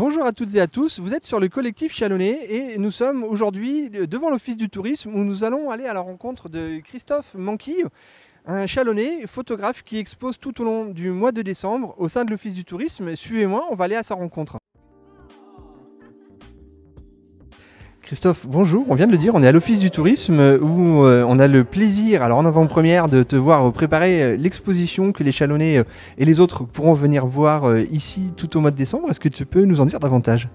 Bonjour à toutes et à tous, vous êtes sur le collectif Chalonnais et nous sommes aujourd'hui devant l'Office du tourisme où nous allons aller à la rencontre de Christophe Manquille, un Chalonnais photographe qui expose tout au long du mois de décembre au sein de l'Office du tourisme. Suivez-moi, on va aller à sa rencontre. Christophe, bonjour, on vient de le dire, on est à l'Office du tourisme où on a le plaisir, alors en avant-première, de te voir préparer l'exposition que les Chalonnais et les autres pourront venir voir ici tout au mois de décembre. Est-ce que tu peux nous en dire davantage ?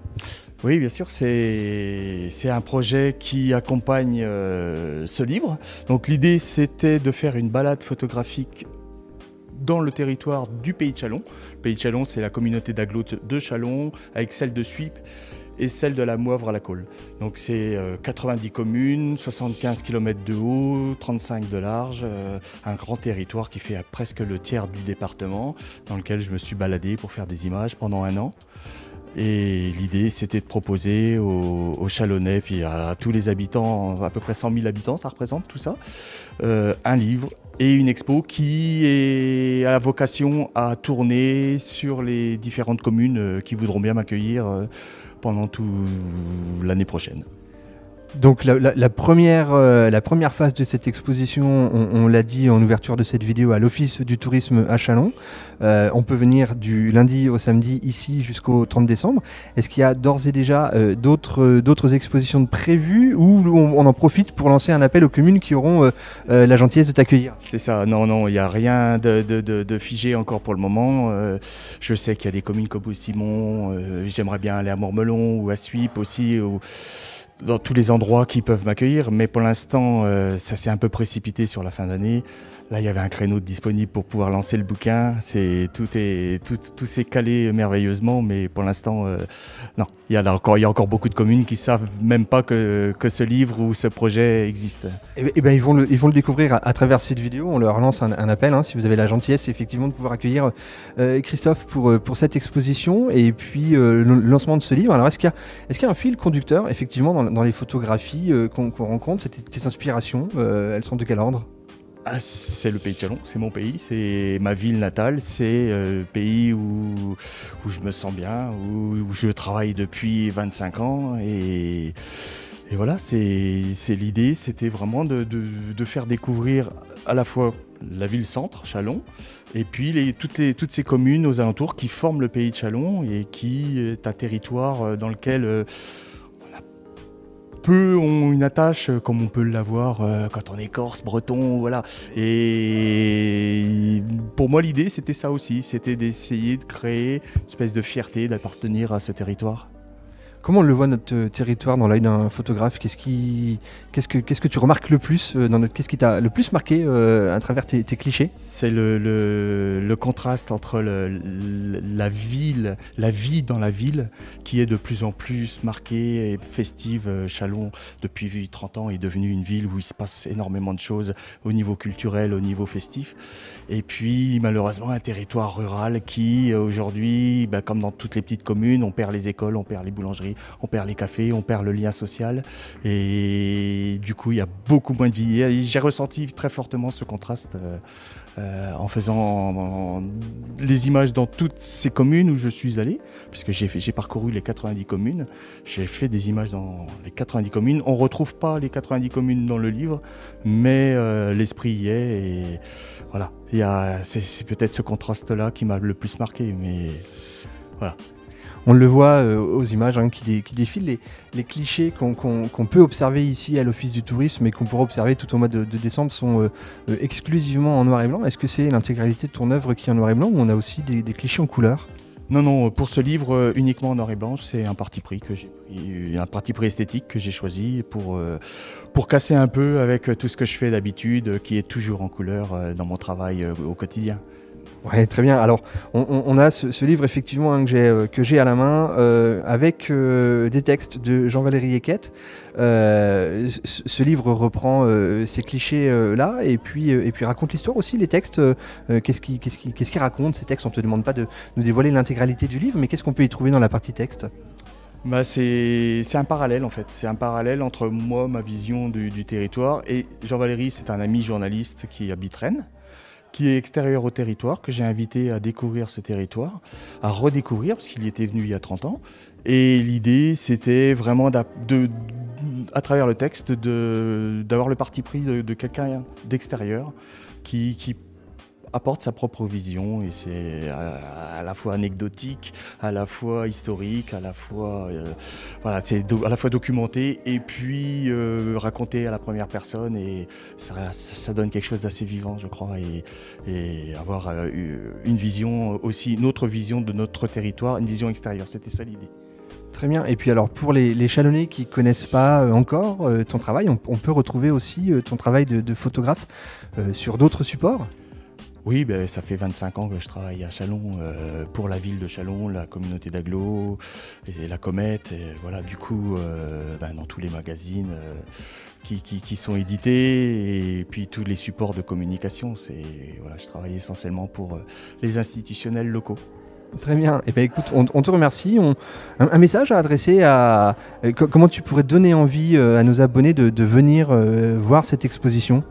Oui, bien sûr, c'est un projet qui accompagne ce livre. Donc l'idée, c'était de faire une balade photographique dans le territoire du Pays de Châlons. Le Pays de Châlons, c'est la communauté d'agglos de Châlons, avec celle de Suippes et celle de la Moivre à la Colle. Donc c'est 90 communes, 75 km de haut, 35 de large, un grand territoire qui fait presque le tiers du département, dans lequel je me suis baladé pour faire des images pendant un an. Et l'idée, c'était de proposer aux Chalonnais, puis à tous les habitants, à peu près 100 000 habitants, ça représente tout ça, un livre et une expo qui a la vocation à tourner sur les différentes communes qui voudront bien m'accueillir pendant toute l'année prochaine. Donc la première phase de cette exposition, on l'a dit en ouverture de cette vidéo, à l'Office du tourisme à Châlons. On peut venir du lundi au samedi ici jusqu'au 30 décembre. Est-ce qu'il y a d'ores et déjà d'autres expositions de prévues ou on en profite pour lancer un appel aux communes qui auront la gentillesse de t'accueillir ? C'est ça, non, il n'y a rien de figé encore pour le moment. Je sais qu'il y a des communes comme Simon, j'aimerais bien aller à Mormelon ou à Suippes aussi, dans tous les endroits qui peuvent m'accueillir, mais pour l'instant, ça s'est un peu précipité sur la fin d'année. Là, il y avait un créneau disponible pour pouvoir lancer le bouquin. Tout s'est calé merveilleusement, mais pour l'instant, non. Il y a encore beaucoup de communes qui ne savent même pas que ce livre ou ce projet existe. Eh ben, ils vont le découvrir à travers cette vidéo. On leur lance un appel, si vous avez la gentillesse effectivement de pouvoir accueillir Christophe pour cette exposition et puis le lancement de ce livre. Alors, est-ce qu'il y a un fil conducteur effectivement dans les photographies qu'on rencontre, tes inspirations, elles sont de quel ordre ? C'est le Pays de Châlons, c'est mon pays, c'est ma ville natale, c'est le pays où je me sens bien, où je travaille depuis 25 ans et voilà, c'est l'idée, c'était vraiment de faire découvrir à la fois la ville-centre, Châlons, et puis toutes ces communes aux alentours qui forment le Pays de Châlons et qui est un territoire dans lequel peu ont une attache comme on peut l'avoir quand on est corse, breton, voilà. Et pour moi l'idée c'était ça aussi, c'était d'essayer de créer une espèce de fierté d'appartenir à ce territoire. Comment on le voit notre territoire dans l'œil d'un photographe ? Qu'est-ce que tu remarques le plus qu'est-ce qui t'a le plus marqué à travers tes clichés ? C'est le contraste entre la vie dans la ville qui est de plus en plus marquée et festive. Châlons, depuis 30 ans, est devenue une ville où il se passe énormément de choses au niveau culturel, au niveau festif. Et puis malheureusement un territoire rural qui aujourd'hui, comme dans toutes les petites communes, on perd les écoles, on perd les boulangeries, on perd les cafés, on perd le lien social et du coup il y a beaucoup moins de vie. Et j'ai ressenti très fortement ce contraste en faisant les images dans toutes ces communes où je suis allé, puisque j'ai parcouru les 90 communes, j'ai fait des images dans les 90 communes. On ne retrouve pas les 90 communes dans le livre, mais l'esprit y est et voilà. C'est peut-être ce contraste-là qui m'a le plus marqué, mais voilà. On le voit aux images qui défilent, les clichés qu'on peut observer ici à l'Office du tourisme et qu'on pourra observer tout au mois de décembre sont exclusivement en noir et blanc. Est-ce que c'est l'intégralité de ton œuvre qui est en noir et blanc ou on a aussi des clichés en couleur ? Non, pour ce livre uniquement en noir et blanc, c'est un parti pris que j'ai pris, un parti pris esthétique que j'ai choisi pour casser un peu avec tout ce que je fais d'habitude, qui est toujours en couleur dans mon travail au quotidien. Ouais, très bien. Alors, on a ce livre effectivement que j'ai à la main avec des textes de Jean-Valérie Eckett. Ce livre reprend ces clichés là et puis raconte l'histoire aussi. Les textes, qu'est-ce qu'ils racontent ces textes ? On ne te demande pas de nous dévoiler l'intégralité du livre, mais qu'est-ce qu'on peut y trouver dans la partie texte ? C'est un parallèle en fait, c'est un parallèle entre moi, ma vision du territoire et Jean-Valérie, c'est un ami journaliste qui habite Rennes, qui est extérieur au territoire, que j'ai invité à découvrir ce territoire, à redécouvrir, parce qu'il y était venu il y a 30 ans. Et l'idée, c'était vraiment, à travers le texte, d'avoir le parti pris de quelqu'un d'extérieur qui apporte sa propre vision, et c'est à la fois anecdotique, à la fois historique, à la fois, voilà, c'est à la fois documenté et puis raconté à la première personne, et ça donne quelque chose d'assez vivant, je crois, et avoir une vision aussi, une autre vision de notre territoire, une vision extérieure, c'était ça l'idée. Très bien. Et puis alors pour les Chalonnais qui ne connaissent pas encore ton travail, on peut retrouver aussi ton travail de photographe sur d'autres supports. Oui, ben, ça fait 25 ans que je travaille à Châlons, pour la ville de Châlons, la communauté d'agglo, et la Comète, et voilà, du coup, dans tous les magazines qui sont édités, et puis tous les supports de communication. Voilà, je travaille essentiellement pour les institutionnels locaux. Très bien. Eh bien, écoute, on te remercie. Un message à adresser à... comment tu pourrais donner envie à nos abonnés de venir voir cette exposition ?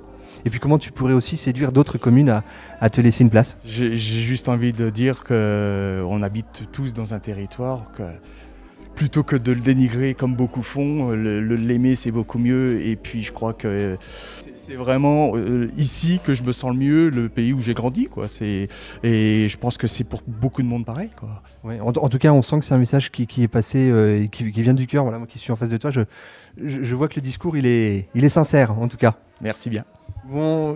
Et puis comment tu pourrais aussi séduire d'autres communes à te laisser une place ? J'ai juste envie de dire qu'on habite tous dans un territoire, que plutôt que de le dénigrer comme beaucoup font, l'aimer c'est beaucoup mieux. Et puis je crois que c'est vraiment ici que je me sens le mieux, le pays où j'ai grandi, quoi. Et je pense que c'est pour beaucoup de monde pareil, quoi. Ouais, en tout cas, on sent que c'est un message qui est passé et qui vient du cœur. Voilà, moi qui suis en face de toi, je vois que le discours il est sincère, en tout cas. Merci bien. Bon,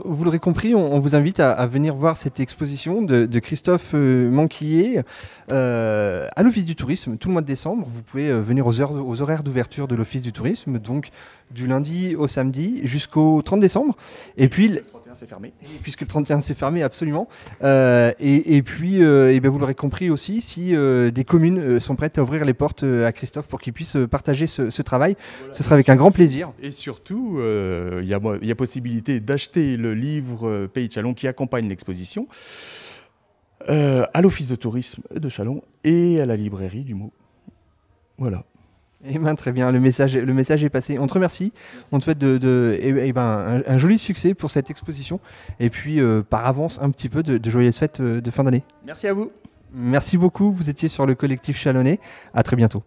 vous l'aurez compris, on vous invite à venir voir cette exposition de Christophe Manquillier à l'Office du Tourisme tout le mois de décembre. Vous pouvez venir aux horaires d'ouverture de l'Office du Tourisme, donc du lundi au samedi jusqu'au 30 décembre. Et puis, le 31 c'est fermé. Puisque le 31 c'est fermé, absolument. Et puis, vous l'aurez compris aussi, si des communes sont prêtes à ouvrir les portes à Christophe pour qu'il puisse partager ce travail, voilà, ce sera avec un grand plaisir. Et surtout, il y a possibilité d'acheter le livre Pays de Châlons qui accompagne l'exposition à l'Office de tourisme de Châlons et à la librairie du Mot. Voilà. Eh ben, très bien, le message est passé. On te remercie. Merci. On te souhaite un joli succès pour cette exposition. Et puis, par avance, un petit peu de joyeuses fêtes de fin d'année. Merci à vous. Merci beaucoup. Vous étiez sur le collectif Chalonnais. À très bientôt.